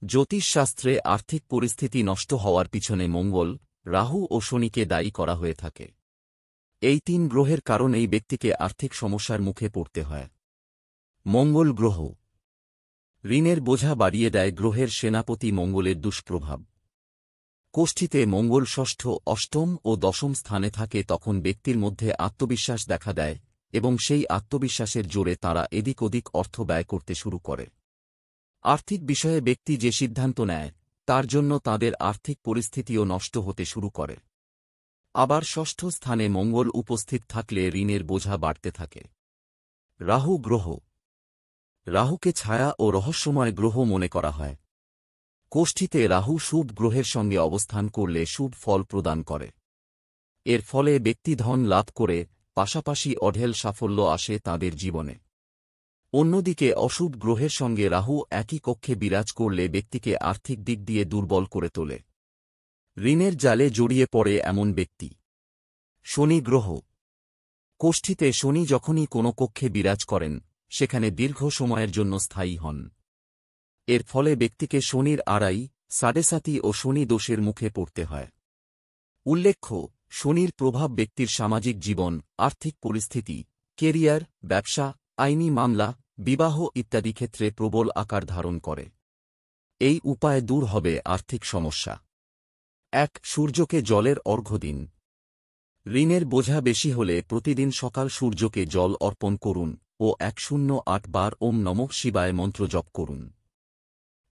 জ্যোতিষশাস্ত্রে আর্থিক পরিস্থিতি নষ্ট হওয়ার পিছনে মঙ্গল, রাহু ও শনিকে দায়ী করা হয়ে থাকে। এই তিন গ্রহের কারণেই ব্যক্তিকে আর্থিক সমস্যার মুখে পড়তে হয়। মঙ্গল গ্রহ ঋণের বোঝা বাড়িয়ে দেয়। গ্রহের সেনাপতি মঙ্গলের দুষ্প্রভাব। কোষ্ঠীতে মঙ্গল ষষ্ঠ, অষ্টম ও দশম স্থানে থাকে তখন ব্যক্তির মধ্যে আত্মবিশ্বাস দেখা দেয় এবং সেই আত্মবিশ্বাসের জোরে তাঁরা এদিক ওদিক অর্থ ব্যয় করতে শুরু করে। আর্থিক বিষয়ে ব্যক্তি যে সিদ্ধান্ত নেয় তার জন্য তাদের আর্থিক পরিস্থিতিও নষ্ট হতে শুরু করে। আবার ষষ্ঠ স্থানে মঙ্গল উপস্থিত থাকলে ঋণের বোঝা বাড়তে থাকে। রাহু গ্রহ রাহুকে ছায়া ও রহস্যময় গ্রহ মনে করা হয়। কোষ্ঠীতে রাহু শুভ গ্রহের সঙ্গে অবস্থান করলে শুভ ফল প্রদান করে। এর ফলে ব্যক্তি ধন লাভ করে, পাশাপাশি অঢেল সাফল্য আসে তাদের জীবনে। অন্যদিকে অশুভ গ্রহের সঙ্গে রাহু একই কক্ষে বিরাজ করলে ব্যক্তিকে আর্থিক দিক দিয়ে দুর্বল করে তোলে। ঋণের জালে জড়িয়ে পড়ে এমন ব্যক্তি। শনি গ্রহ কোষ্ঠীতে শনি যখনই কোনো কক্ষে বিরাজ করেন সেখানে দীর্ঘ সময়ের জন্য স্থায়ী হন। এর ফলে ব্যক্তিকে শনির আড়াই, সাড়েসাতি ও শনি দোষের মুখে পড়তে হয়। উল্লেখ্য, শনির প্রভাব ব্যক্তির সামাজিক জীবন, আর্থিক পরিস্থিতি, কেরিয়ার, ব্যবসা, আইনি মামলা, বিবাহ ইত্যাদি ক্ষেত্রে প্রবল আকার ধারণ করে। এই উপায়ে দূর হবে আর্থিক সমস্যা। ১. সূর্যকে জলের অর্ঘ্য দিন। ঋণের বোঝা বেশি হলে প্রতিদিন সকাল সূর্যকে জল অর্পণ করুন ও ১০৮ বার ওম নমঃ শিবায় মন্ত্র জপ করুন।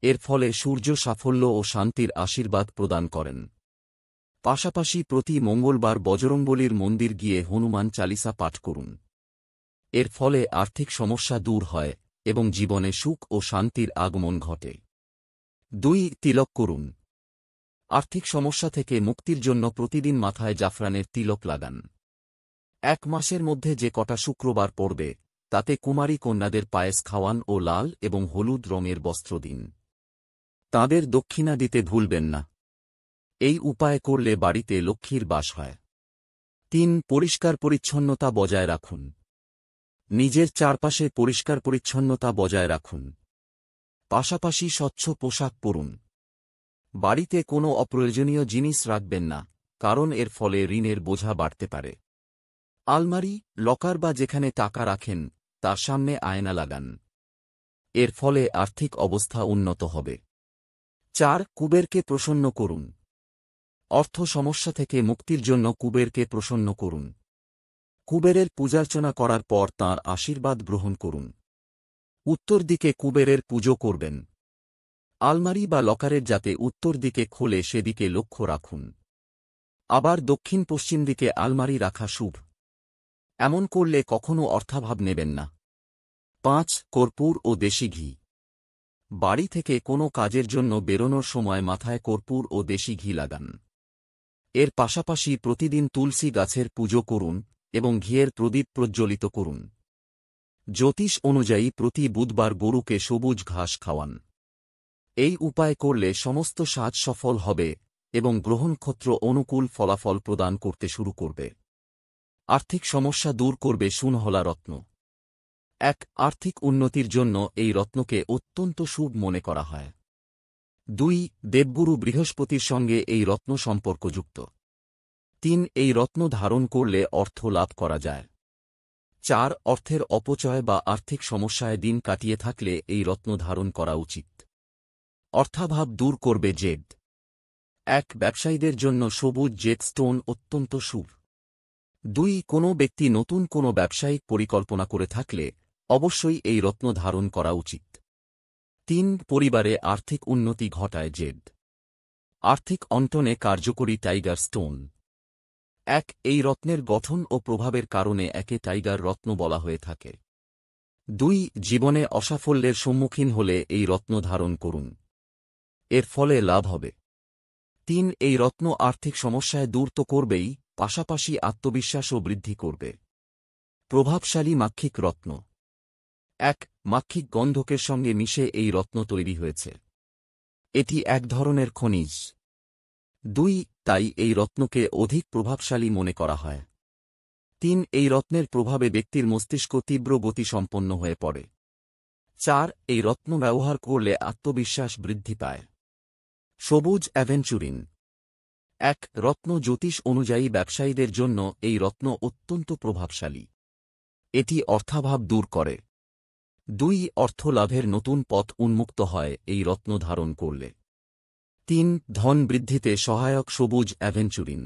এর ফলে সূর্য সাফল্য ও শান্তির আশীর্বাদ প্রদান করেন। পাশাপাশি প্রতি মঙ্গলবার বজরংবলীর মন্দির গিয়ে হনুমান চালিসা পাঠ করুন। এর ফলে আর্থিক সমস্যা দূর হয় এবং জীবনে সুখ ও শান্তির আগমন ঘটে। ২. তিলক করুন। আর্থিক সমস্যা থেকে মুক্তির জন্য প্রতিদিন মাথায় জাফরানের তিলক লাগান। ১ মাসের মধ্যে যে কটা শুক্রবার পড়বে তাতে কুমারী কন্যাদের পায়েস খাওয়ান ও লাল এবং হলুদ রঙের বস্ত্র দিন। তাঁদের দক্ষিণা দিতে ভুলবেন না। এই উপায় করলে বাড়িতে লক্ষ্মীর বাস হয়। ৩. পরিষ্কার পরিচ্ছন্নতা বজায় রাখুন। নিজের চারপাশে পরিষ্কার পরিচ্ছন্নতা বজায় রাখুন। পাশাপাশি স্বচ্ছ পোশাক পরুন। বাড়িতে কোনো অপ্রয়োজনীয় জিনিস রাখবেন না, কারণ এর ফলে ঋণের বোঝা বাড়তে পারে। আলমারি, লকার বা যেখানে টাকা রাখেন তার সামনে আয়না লাগান। এর ফলে আর্থিক অবস্থা উন্নত হবে। ৪. কুবেরকে প্রসন্ন করুন। অর্থ সমস্যা থেকে মুক্তির জন্য কুবেরকে প্রসন্ন করুন। কুবেরের পূজার্চনা করার পর তাঁর আশীর্বাদ গ্রহণ করুন। উত্তর দিকে কুবেরের পুজো করবেন। আলমারি বা লকারের যাতে উত্তর দিকে খোলে সেদিকে লক্ষ্য রাখুন। আবার দক্ষিণ পশ্চিম দিকে আলমারি রাখা শুভ। এমন করলে কখনও অর্থাভাব নেবেন না। ৫. কর্পূর ও দেশি ঘি। বাড়ি থেকে কোনো কাজের জন্য বেরোনোর সময় মাথায় কর্পূর ও দেশি ঘি লাগান। এর পাশাপাশি প্রতিদিন তুলসী গাছের পুজো করুন এবং ঘিয়ের প্রদীপ প্রজ্জ্বলিত করুন। জ্যোতিষ অনুযায়ী প্রতি বুধবার গরুকে সবুজ ঘাস খাওয়ান। এই উপায় করলে সমস্ত সাজ সফল হবে এবং গ্রহনক্ষত্র অনুকূল ফলাফল প্রদান করতে শুরু করবে। আর্থিক সমস্যা দূর করবে সুনহলা রত্ন। ১. আর্থিক উন্নতির জন্য এই রত্নকে অত্যন্ত শুভ মনে করা হয়। ২. দেবগুরু বৃহস্পতির সঙ্গে এই রত্ন সম্পর্কযুক্ত। ৩. এই রত্ন ধারণ করলে অর্থ লাভ করা যায়। ৪. অর্থের অপচয় বা আর্থিক সমস্যায় দিন কাটিয়ে থাকলে এই রত্ন ধারণ করা উচিত। অর্থাভাব দূর করবে জেড। ১. ব্যবসায়ীদের জন্য সবুজ জেড স্টোন অত্যন্ত শুভ। ২. কোনো ব্যক্তি নতুন কোনো ব্যবসায়িক পরিকল্পনা করে থাকলে অবশ্যই এই রত্ন ধারণ করা উচিত। ৩. পরিবারে আর্থিক উন্নতি ঘটায় জেড। আর্থিক অন্টনে কার্যকরী টাইগার স্টোন। ১. এই রত্নের গঠন ও প্রভাবের কারণে একে টাইগার রত্ন বলা হয়ে থাকে। ২. জীবনে অসাফল্যের সম্মুখীন হলে এই রত্ন ধারণ করুন। এর ফলে লাভ হবে। ৩. এই রত্ন আর্থিক সমস্যায় দূর তো করবেই, পাশাপাশি আত্মবিশ্বাসও বৃদ্ধি করবে। প্রভাবশালী মাক্ষিক রত্ন। ১. মাক্ষিক গন্ধকের সঙ্গে মিশে এই রত্ন তৈরি হয়েছে। এটি এক ধরনের খনিজ। ২. তাই এই রত্নকে অধিক প্রভাবশালী মনে করা হয়। ৩. এই রত্নের প্রভাবে ব্যক্তির মস্তিষ্ক তীব্র গতিসম্পন্ন হয়ে পড়ে। 4 এই রত্ন ব্যবহার করলে আত্মবিশ্বাস বৃদ্ধি পায়। সবুজ অ্যাভেঞ্চুরিন। 1 রত্ন জ্যোতিষ অনুযায়ী ব্যবসায়ীদের জন্য এই রত্ন অত্যন্ত প্রভাবশালী। এটি অর্থাভাব দূর করে। 2 অর্থ লাভের নতুন পথ উন্মুক্ত হয় এই রত্ন ধারণ করলে। 3 ধন বৃদ্ধিতে সহায়ক সবুজ অ্যাভেঞ্চুরিন।